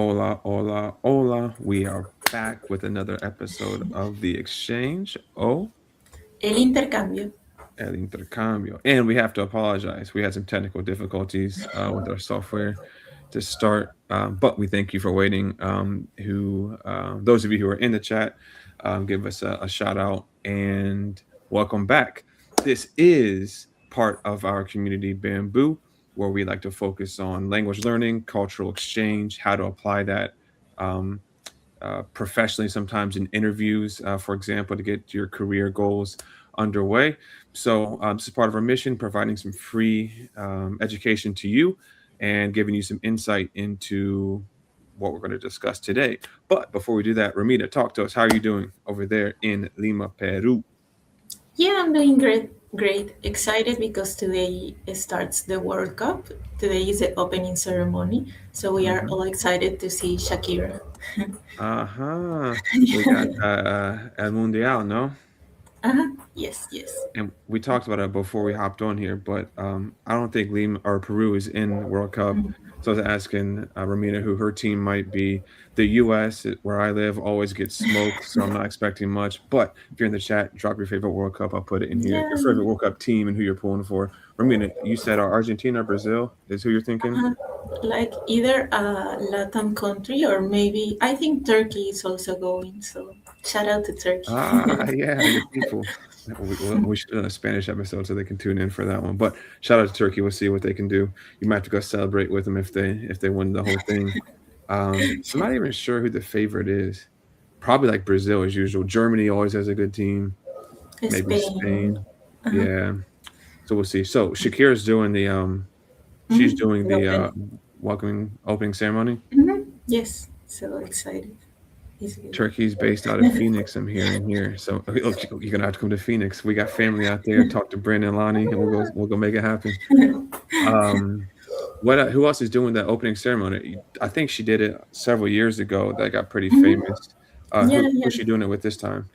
Hola, hola, hola. We are back with another episode of The Exchange. Oh, El intercambio. El Intercambio. And we have to apologize. We had some technical difficulties with our software to start, but we thank you for waiting. Those of you who are in the chat, give us a shout out and welcome back. This is part of our community Bammbuu, where we like to focus on language learning, cultural exchange, how to apply that um, professionally, sometimes in interviews, for example, to get your career goals underway. So, this is part of our mission, providing some free education to you and giving you some insight into what we're going to discuss today. But before we do that, Ramita, talk to us. How are you doing over there in Lima, Peru? Yeah, I'm doing great. Great. Excited because today starts the World Cup. Today is the opening ceremony. So we are Hmm. all excited to see Shakira. Uh-huh. We got El Mundial, no? Uh-huh. Yes, yes. And we talked about it before we hopped on here, but I don't think Lima or Peru is in the World Cup. So I was asking Ramina who her team might be. The U.S., where I live, always gets smoked, so I'm not expecting much. But if you're in the chat, drop your favorite World Cup. I'll put it in here. Your Yeah. favorite World Cup team and who you're pulling for. Ramina, you said Argentina or Brazil is who you're thinking? Uh-huh. Like either a Latin country or maybe I think Turkey is also going. So shout out to Turkey. Ah, yeah, your people. We should have done a Spanish episode so they can tune in for that one. But shout out to Turkey. We'll see what they can do. You might have to go celebrate with them if they win the whole thing. I'm not even sure who the favorite is. Probably like Brazil as usual. Germany always has a good team. Maybe Spain. Spain. Uh-huh. Yeah. So we'll see. So Shakira's doing she's doing The the opening. welcoming opening ceremony. Yes. So excited. It's good. Turkey's based out of Phoenix, I'm hearing here. So okay, look, you're gonna have to come to Phoenix. We got family out there. Talk to Brandon and Lonnie, and we'll go make it happen. Um, who else is doing that opening ceremony? I think she did it several years ago. That got pretty Mhm. famous. Yeah, Who's yeah. she doing it with this time?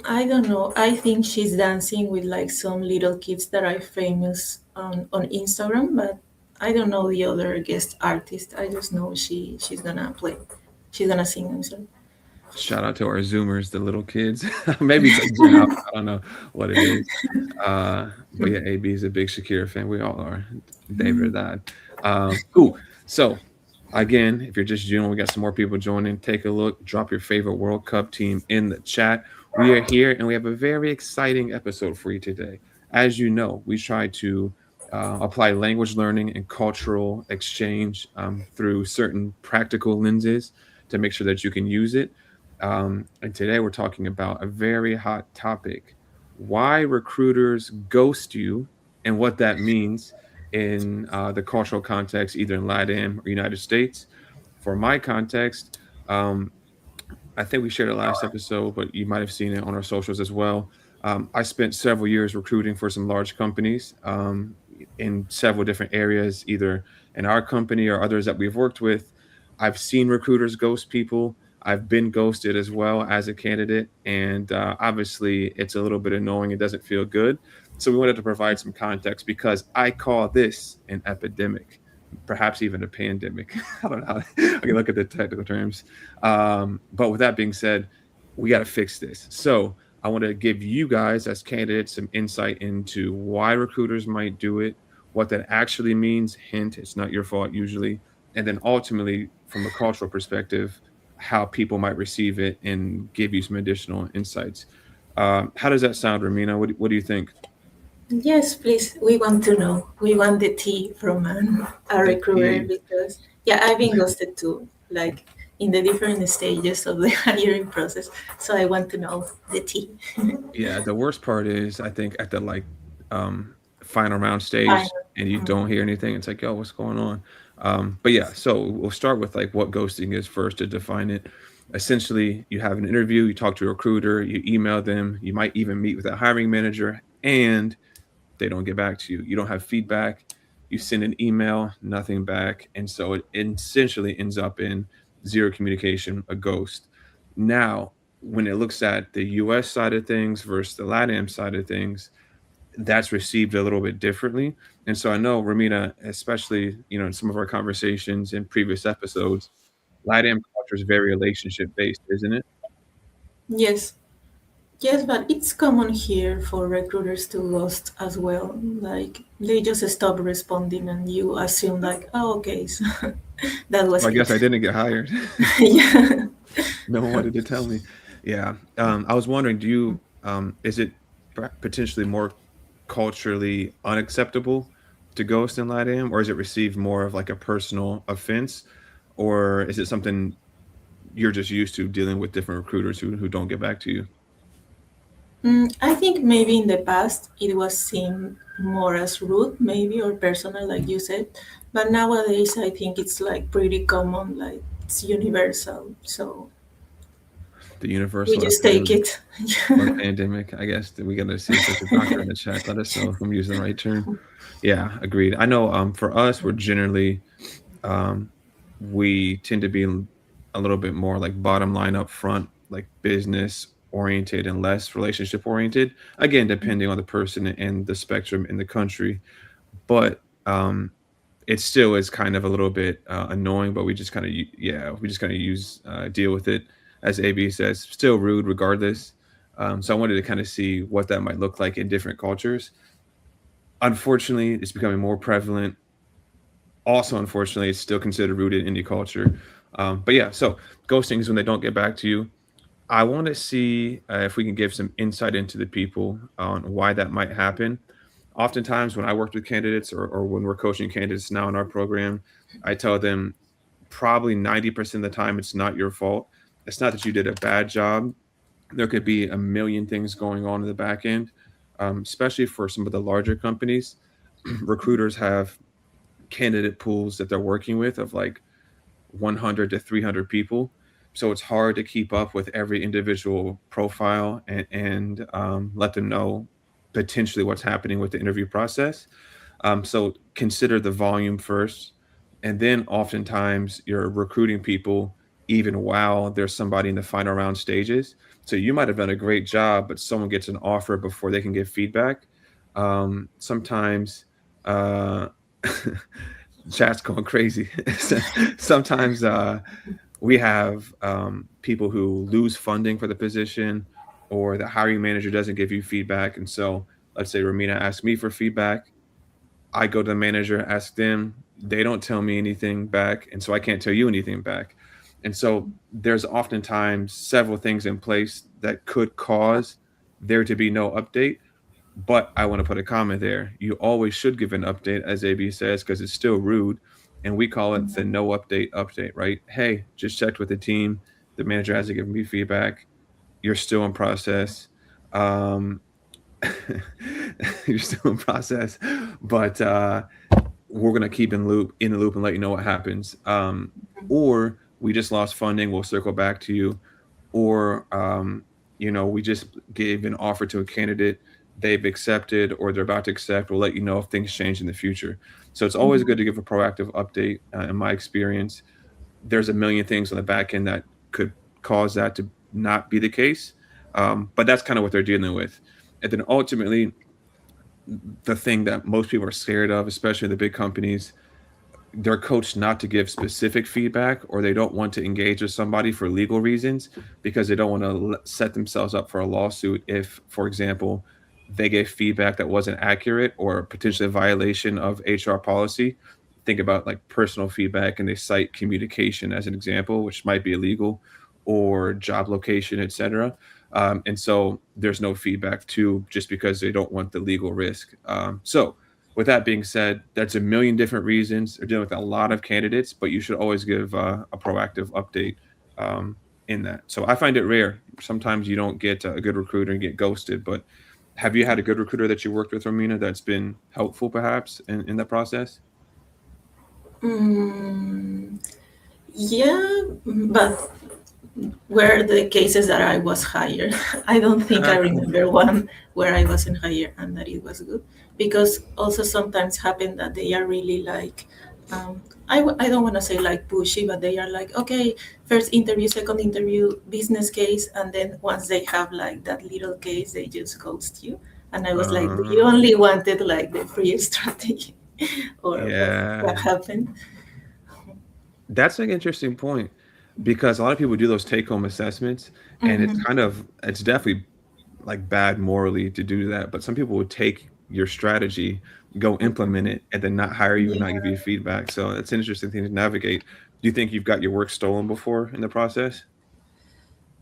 I don't know. I think she's dancing with like some little kids that are famous on Instagram, but I don't know the other guest artist. I just know she's gonna play. She's gonna sing. I'm sorry. Shout out to our Zoomers, the little kids. Maybe it's like Gen Alpha. I don't know what it is. But yeah, AB is a big Shakira fan. We all are. David, that. Cool. So again, if you're just joining, we got some more people joining. Take a look. Drop your favorite World Cup team in the chat. We are here, and we have a very exciting episode for you today. As you know, we try to apply language learning and cultural exchange through certain practical lenses to make sure that you can use it. And today we're talking about a very hot topic: why recruiters ghost you and what that means in the cultural context, either in Latin or United States. For my context, um, I think we shared it last episode, but you might have seen it on our socials as well. I spent several years recruiting for some large companies in several different areas, either in our company or others that we've worked with. I've seen recruiters ghost people. I've been ghosted as well as a candidate. And obviously, it's a little bit annoying. It doesn't feel good. So, we wanted to provide some context because I call this an epidemic, perhaps even a pandemic. I don't know. I can look at the technical terms. But with that being said, we got to fix this. So I want to give you guys, as candidates, some insight into why recruiters might do it, what that actually means. Hint, it's not your fault usually. And then ultimately, from a cultural perspective, how people might receive it and give you some additional insights. How does that sound, Ramina? What do you think? Yes, please. We want to know. We want the tea from a The recruiter tea. because yeah, I've been ghosted too, like in the different stages of the hiring process. So I want to know the tea. Yeah, the worst part is I think at the um final round Fine. stage and you don't hear anything, it's like, yo, what's going on? But yeah, so we'll start with like what ghosting is first to define it. Essentially, you have an interview, you talk to a recruiter, you email them, you might even meet with a hiring manager, and they don't get back to you. You don't have feedback. You send an email, nothing back. And so it essentially ends up in zero communication, a ghost. Now, when it looks at the US side of things versus the LATAM side of things, that's received a little bit differently. And so I know Ramina, especially, in some of our conversations in previous episodes, LATAM culture is very relationship based, isn't it? Yes, yes, but it's common here for recruiters to ghost as well. Like they just stop responding, and you assume like, oh, okay, so that So was I guess it. I didn't get hired. Yeah. No one wanted to tell me. Yeah. I was wondering, is it potentially more culturally unacceptable to ghost in LATAM, or is it received more of like a personal offense, or is it something you're just used to dealing with different recruiters who don't get back to you? I think maybe in the past it was seen more as rude, maybe, or personal, like you said. But nowadays, I think it's like pretty common, like it's universal. So The we universal just take epidemic it. or pandemic, I guess. That we got to see if there's a doctor in the chat. Let us know if I'm using the right term. Yeah, agreed. I know for us, we're generally um, we tend to be a little bit more like bottom line up front, like business oriented and less relationship oriented. Again, depending on the person and the spectrum in the country, but it still is kind of a little bit annoying. But we just kind of we just kind of use deal with it, as AB says. Still rude regardless. So I wanted to kind of see what that might look like in different cultures. Unfortunately, it's becoming more prevalent. Also, unfortunately, it's still considered rooted in indie culture. But yeah, so ghosting is when they don't get back to you. I want to see if we can give some insight into the people on why that might happen. Oftentimes, when I worked with candidates or when we're coaching candidates now in our program, I tell them probably 90% of the time it's not your fault. It's not that you did a bad job. There could be a million things going on in the back end, especially for some of the larger companies. Recruiters have candidate pools that they're working with of like 100 to 300 people. So it's hard to keep up with every individual profile and let them know potentially what's happening with the interview process. So consider the volume first. And then oftentimes you're recruiting people even while there's somebody in the final round stages. So you might have done a great job, but someone gets an offer before they can give feedback. Sometimes uh, chat's going crazy. Sometimes we have people who lose funding for the position, or the hiring manager doesn't give you feedback. And so, let's say Ramina asks me for feedback. I go to the manager, ask them. They don't tell me anything back, and so I can't tell you anything back. And so, there's oftentimes several things in place that could cause there to be no update. But I want to put a comment there. You always should give an update, as AB says, because it's still rude. And we call it the no update, right? Hey, just checked with the team. The manager hasn't given me feedback. You're still in process. Um, you're still in process, but we're gonna keep in the loop and let you know what happens. Or we just lost funding. We'll circle back to you. Or we just gave an offer to a candidate, they've accepted or they're about to accept. We'll let you know if things change in the future. So it's always good to give a proactive update. In my experience, there's a million things on the back end that could cause that to not be the case. But that's kind of what they're dealing with. And then ultimately, the thing that most people are scared of, especially the big companies, they're coached not to give specific feedback, or they don't want to engage with somebody for legal reasons because they don't want to set themselves up for a lawsuit if, for example, they gave feedback that wasn't accurate or potentially a violation of HR policy. Think about like personal feedback and they cite communication as an example, which might be illegal, or job location, etc. And so there's no feedback too, just because they don't want the legal risk. So with that being said, that's a million different reasons. They're dealing with a lot of candidates, but you should always give a proactive update um, in that. So I find it rare. Sometimes you don't get a good recruiter and get ghosted. But have you had a good recruiter that you worked with, Romina, that's been helpful perhaps in that process? Mm, yeah, but were the cases that I was hired. I don't think I remember one where I wasn't hired and that it was good. Because also sometimes happen that they are really like, I don't want to say like pushy, but they are like, okay, first interview, second interview, business case, and then once they have like that little case, they just ghost you. And I was like, "Do you Uh, only wanted like the free strategy, or what yeah. happened?" That's an interesting point because a lot of people do those take home assessments, and Hmm. it's definitely like bad morally to do that. But some people would take your strategy, go implement it, and then not hire you and not give Yeah. you feedback. So it's an interesting thing to navigate. Do you think you've got your work stolen before in the process?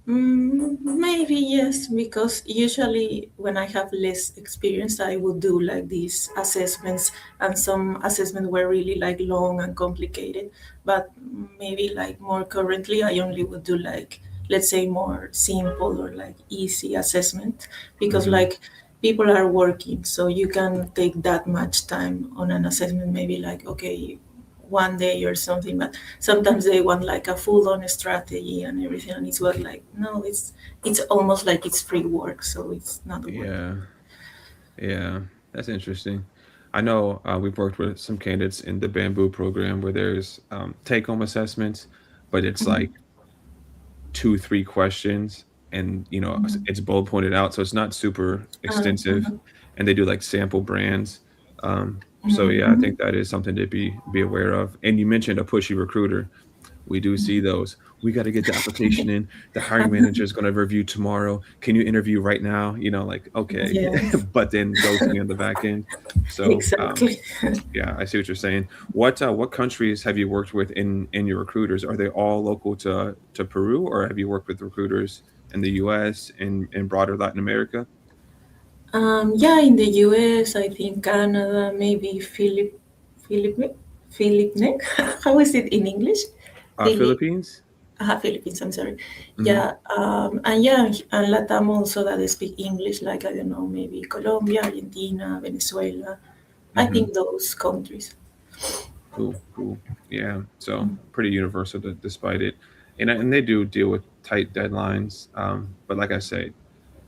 Maybe yes, because usually when I have less experience, I would do like these assessments, and some assessments were really like long and complicated. But maybe like more currently, I only would do like, let's say, more simple or like easy assessment, because Hmm. like people are working, so you can take that much time on an assessment. Maybe like, okay, one day or something, but sometimes they want like a full-on strategy and everything, and it's what like, no, it's almost like it's free work, so it's not worth it. Yeah, yeah, that's interesting. I know we've worked with some candidates in the Bamboo program where there's take home assessments, but it's like Mhm. 2, 3 questions, and Mhm. it's bullet pointed out, so it's not super extensive, Mhm. and they do like sample brands. So yeah, I think Mhm. that is something to be aware of. And you mentioned a pushy recruiter. We do see those. We got to get the application in. The hiring manager is going to review tomorrow. Can you interview right now? Like, okay, Yes, but then ghosting on the back end. So exactly. yeah, I see what you're saying. What countries have you worked with in your recruiters? Are they all local to Peru, or have you worked with recruiters in the U.S. and broader Latin America? Yeah, in the US, I think Canada, maybe Philip, Philip Neck. How is it in English? Philip. Philippines. Philippines, I'm sorry. Hmm. Yeah, and yeah, and Latam also that they speak English, like I don't know, maybe Colombia, Argentina, Venezuela. I Hmm. think those countries. Cool, cool. Yeah, so pretty universal despite it, and they do deal with tight deadlines. But like I say,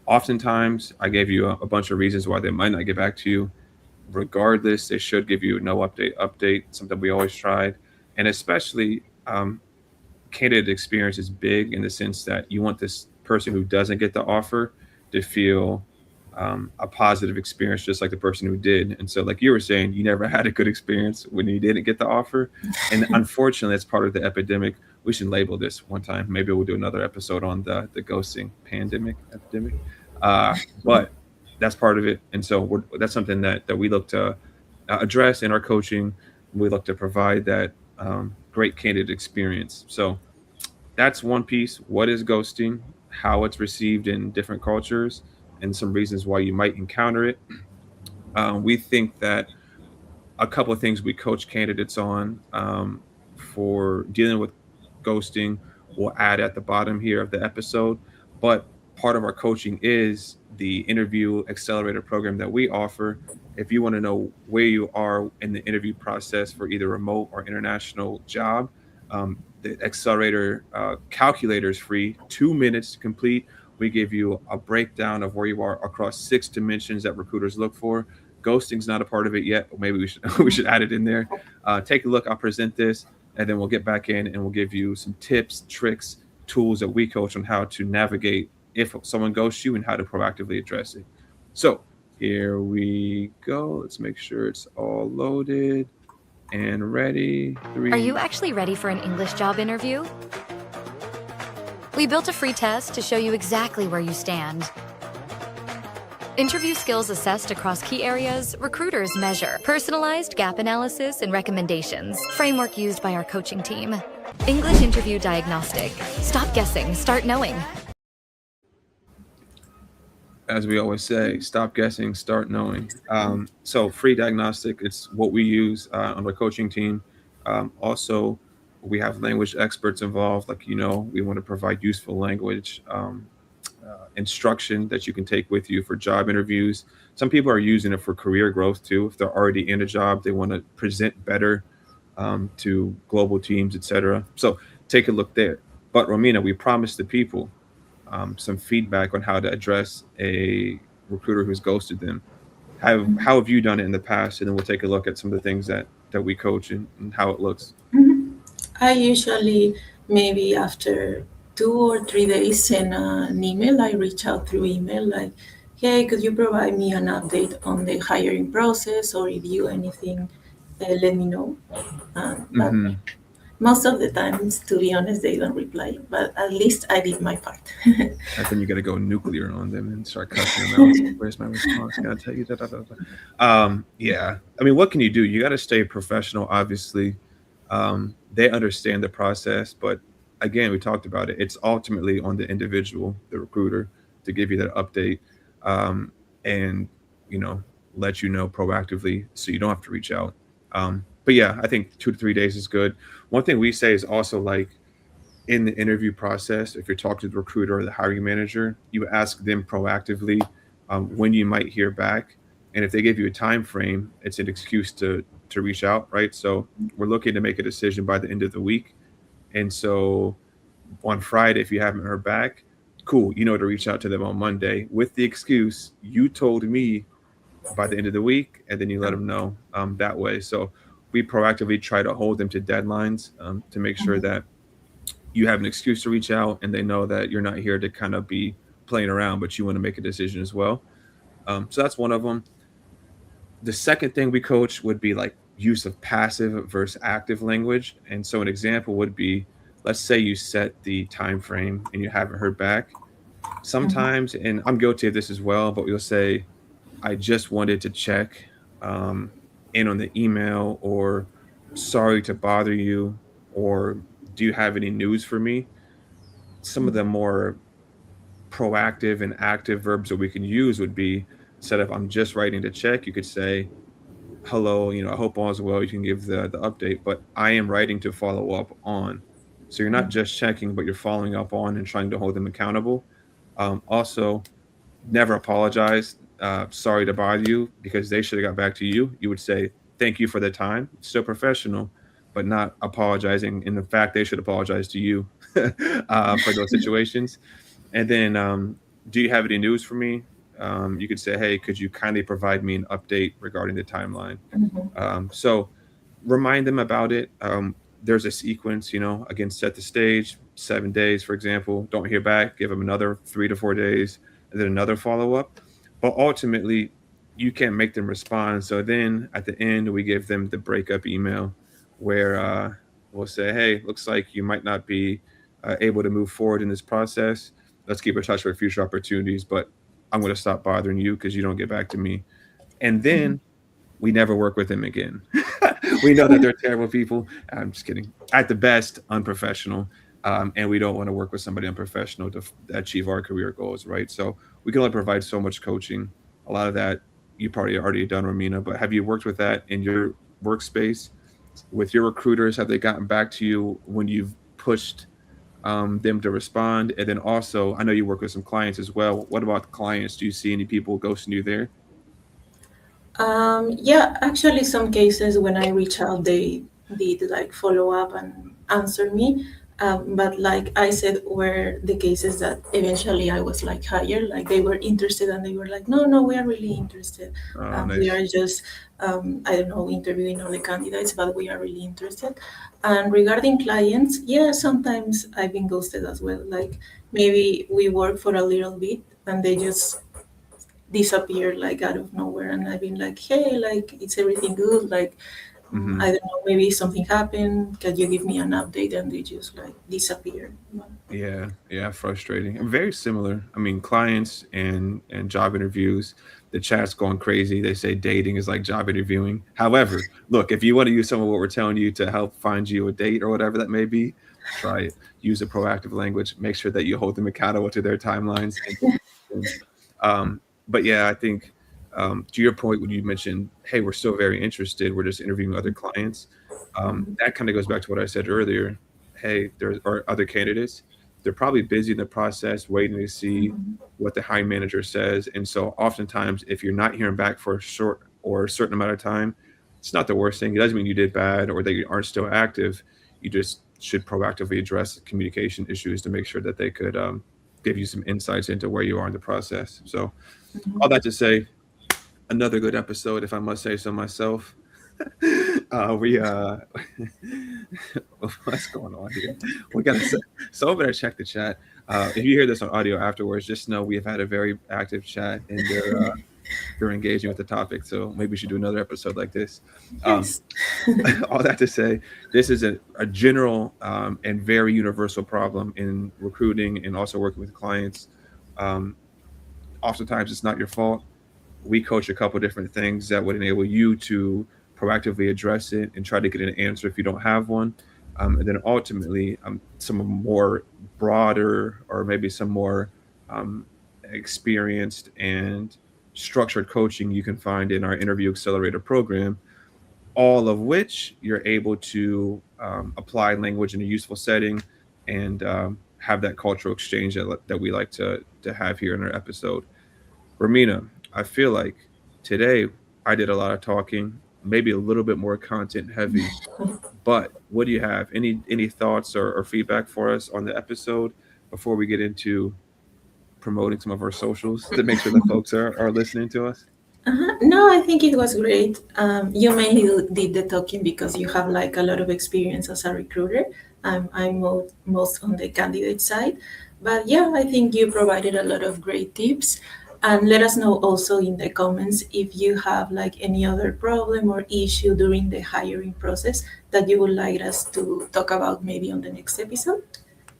oftentimes I gave you a bunch of reasons why they might not get back to you. Regardless, they should give you no update, something we always tried. And especially candidate experience is big in the sense that you want this person who doesn't get the offer to feel a positive experience, just like the person who did. And so, like you were saying, you never had a good experience when you didn't get the offer. And unfortunately, that's part of the epidemic. We should label this one time. Maybe we'll do another episode on the ghosting pandemic, epidemic. Uh, but that's part of it. And so that's something that we look to address in our coaching. We look to provide that great candidate experience. So that's one piece. What is ghosting? How it's received in different cultures, and some reasons why you might encounter it. We think that a couple of things we coach candidates on for dealing with ghosting we'll add at the bottom here of the episode. But part of our coaching is the interview accelerator program that we offer. If you want to know where you are in the interview process for either remote or international job, the accelerator calculator is free, 2 minutes to complete. We give you a breakdown of where you are across 6 dimensions that recruiters look for. Ghosting's not a part of it yet, but maybe we should we should add it in there. Take a look. I'll present this, and then we'll get back in and we'll give you some tips, tricks, tools that we coach on how to navigate if someone ghosts you and how to proactively address it. So here we go. Let's make sure it's all loaded and ready. Are Three. you actually ready for an English job interview? We built a free test to show you exactly where you stand. Interview skills assessed across key areas, recruiters measure. Personalized gap analysis and recommendations. Framework used by our coaching team. English interview diagnostic. Stop guessing, start knowing. As we always say, stop guessing, start knowing. So free diagnostic, it's what we use on our coaching team. Also, we have language experts involved. Like, we want to provide useful language instruction that you can take with you for job interviews. Some people are using it for career growth too. If they're already in a job, they want to present better to global teams, etc. So take a look there. But Romina, we promised the people some feedback on how to address a recruiter who's ghosted them. How have you done it in the past? And then we'll take a look at some of the things that we coach and how it looks. I usually, maybe after 2 or 3 days, send an email. I reach out through email, like, hey, could you provide me an update on the hiring process, or if you anything, let me know. But Hmm. most of the times, to be honest, they don't reply. But at least I did my part. And then you got to go nuclear on them and start cussing them out. Where's my response? Can I tell you that? Da, da, da. Yeah. I mean, what can you do? You got to stay professional. Obviously, they understand the process, but again, we talked about it. It's ultimately on the individual, the recruiter, to give you that update, um, and you know, let you know proactively, so you don't have to reach out. But yeah, I think 2 to 3 days is good. One thing we say is also like in the interview process, if you're talking to the recruiter or the hiring manager, you ask them proactively when you might hear back, and if they give you a time frame, it's an excuse to reach out, right? So we're looking to make a decision by the end of the week, and so on Friday, if you haven't heard back, cool, you know to reach out to them on Monday with the excuse you told me by the end of the week, and then you let them know that way. So we proactively try to hold them to deadlines to make sure that you have an excuse to reach out and they know that you're not here to kind of be playing around, but you want to make a decision as well. So that's one of them. The second thing we coach would be like use of passive versus active language. And so an example would be, let's say you set the time frame and you haven't heard back. Sometimes, and I'm guilty of this as well, but you'll say, I just wanted to check um, in on the email, or sorry to bother you, or do you have any news for me? Some of the more proactive and active verbs that we can use would be, instead of I'm just writing to check, you could say, hello, I hope all is well. You can give the update, but I am writing to follow up on. So you're not just checking, but you're following up on and trying to hold them accountable. Also, never apologize. Sorry to bother you, because they should have got back to you. You would say, thank you for the time. Still professional, but not apologizing. In the fact, they should apologize to you for those situations. And then, do you have any news for me? You could say, hey, could you kindly provide me an update regarding the timeline? So remind them about it. There's a sequence, again, set the stage, 7 days, for example. Don't hear back, give them another 3 to 4 days, and then another follow up. But ultimately, you can't make them respond. So then at the end, we give them the breakup email where we'll say, hey, looks like you might not be able to move forward in this process. Let's keep in touch for future opportunities, but I'm going to stop bothering you because you don't get back to me. And then we never work with them again. We know that they're terrible people. I'm just kidding. At the best, unprofessional. And we don't want to work with somebody unprofessional to achieve our career goals, right? So we can only provide so much coaching. A lot of that you probably already done, Romina, but have you worked with that in your workspace with your recruiters? Have they gotten back to you when you've pushed them to respond? And then also, I know you work with some clients as well. What about the clients? Do you see any people ghosting you there? Yeah, actually, some cases when I reach out, they did like follow up and answer me. But like I said, were the cases that eventually I was like hired, like they were interested and they were like, no, no, we are really interested. Oh, We nice. are just, I don't know, interviewing all the candidates, but we are really interested. And regarding clients, yeah, sometimes I've been ghosted as well. Like maybe we work for a little bit and they just disappear like out of nowhere, and I've been like, hey, like, is everything good? Like, I Hmm. don't know, maybe something happened, can you give me an update? And they just like disappear. Yeah, yeah, frustrating. And very similar. I mean, clients and job interviews, the chat's going crazy. They say dating is like job interviewing. However, look, if you want to use some of what we're telling you to help find you a date or whatever that may be, try it. Use a proactive language. Make sure that you hold them accountable to their timelines and decisions. But yeah, I think to your point when you mentioned, hey, we're still very interested. We're just interviewing other clients. That kind of goes back to what I said earlier. Hey, there are other candidates. They're probably busy in the process, waiting to see what the hiring manager says. And so, oftentimes, if you're not hearing back for a short or a certain amount of time, it's not the worst thing. It doesn't mean you did bad or that you aren't still active. You just should proactively address communication issues to make sure that they could give you some insights into where you are in the process. So, all that to say, another good episode, if I must say so myself. We What's going on here? We gotta so better check the chat. If you hear this on audio afterwards, just know we have had a very active chat and they're engaging with the topic. So maybe we should do another episode like this. Um, Yes. all that to say, this is a general and very universal problem in recruiting and also working with clients. Um, Oftentimes, it's not your fault. We coach a couple different things that would enable you to proactively address it and try to get an answer if you don't have one. And then ultimately, some more broader or maybe some more um, experienced and structured coaching you can find in our Interview Accelerator program, all of which you're able to apply language in a useful setting and have that cultural exchange that we like to have here in our episode. Romina, I feel like today I did a lot of talking, maybe a little bit more content heavy. But what do you have? Any thoughts or feedback for us on the episode before we get into promoting some of our socials to make sure that folks are listening to us? No, I think it was great. You mainly did the talking because you have like a lot of experience as a recruiter. I'm most on the candidate side. But yeah, I think you provided a lot of great tips. And let us know also in the comments if you have like any other problem or issue during the hiring process that you would like us to talk about maybe on the next episode,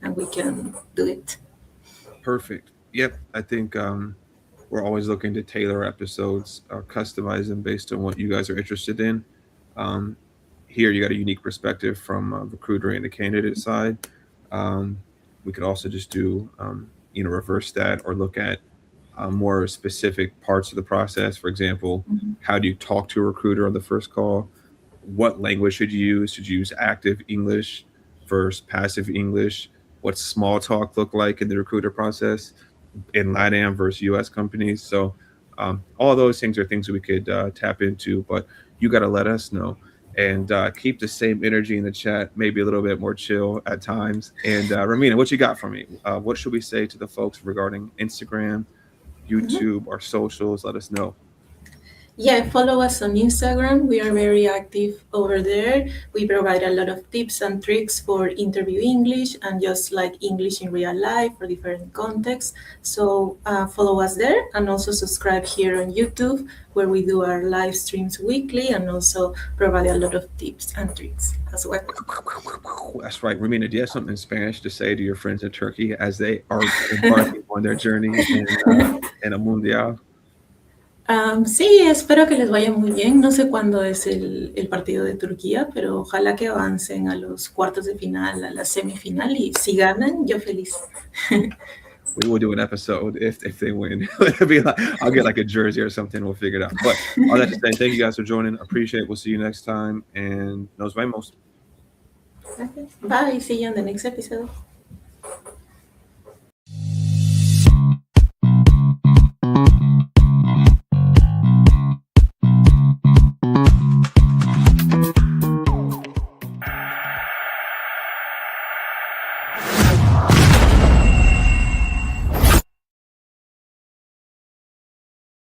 and we can do it. Perfect. Yep. I think we're always looking to tailor episodes, customize them based on what you guys are interested in. Um, Here, you got a unique perspective from a recruiter and the candidate side. Um, we could also just do, reverse that or look at more specific parts of the process. For example, Mhm. how do you talk to a recruiter on the first call? What language should you use? Should you use active English versus passive English? What's small talk look like in the recruiter process in LATAM versus US companies? So, all those things are things that we could tap into, but you got to let us know and keep the same energy in the chat, maybe a little bit more chill at times. And Ramina, what you got for me? What should we say to the folks regarding Instagram, YouTube, our socials? Let us know. Yeah, follow us on Instagram. We are very active over there. We provide a lot of tips and tricks for interview English and just like English in real life for different contexts. So follow us there and also subscribe here on YouTube where we do our live streams weekly and also provide a lot of tips and tricks as well. That's right. Ramina, do you have something in Spanish to say to your friends in Turkey as they are embarking on their journey in a mundial? Sí, espero que les vaya muy bien. No sé cuándo es el partido de Turquía, pero ojalá que avancen a los cuartos de final, a la semifinal y si ganan, yo feliz. We will do an episode if they win. It'll be like, I'll get like a jersey or something. We'll figure it out. But all that to say, thank you guys for joining. Appreciate it. We'll see you next time. And nos vemos. Okay. Bye. See you on the next episode.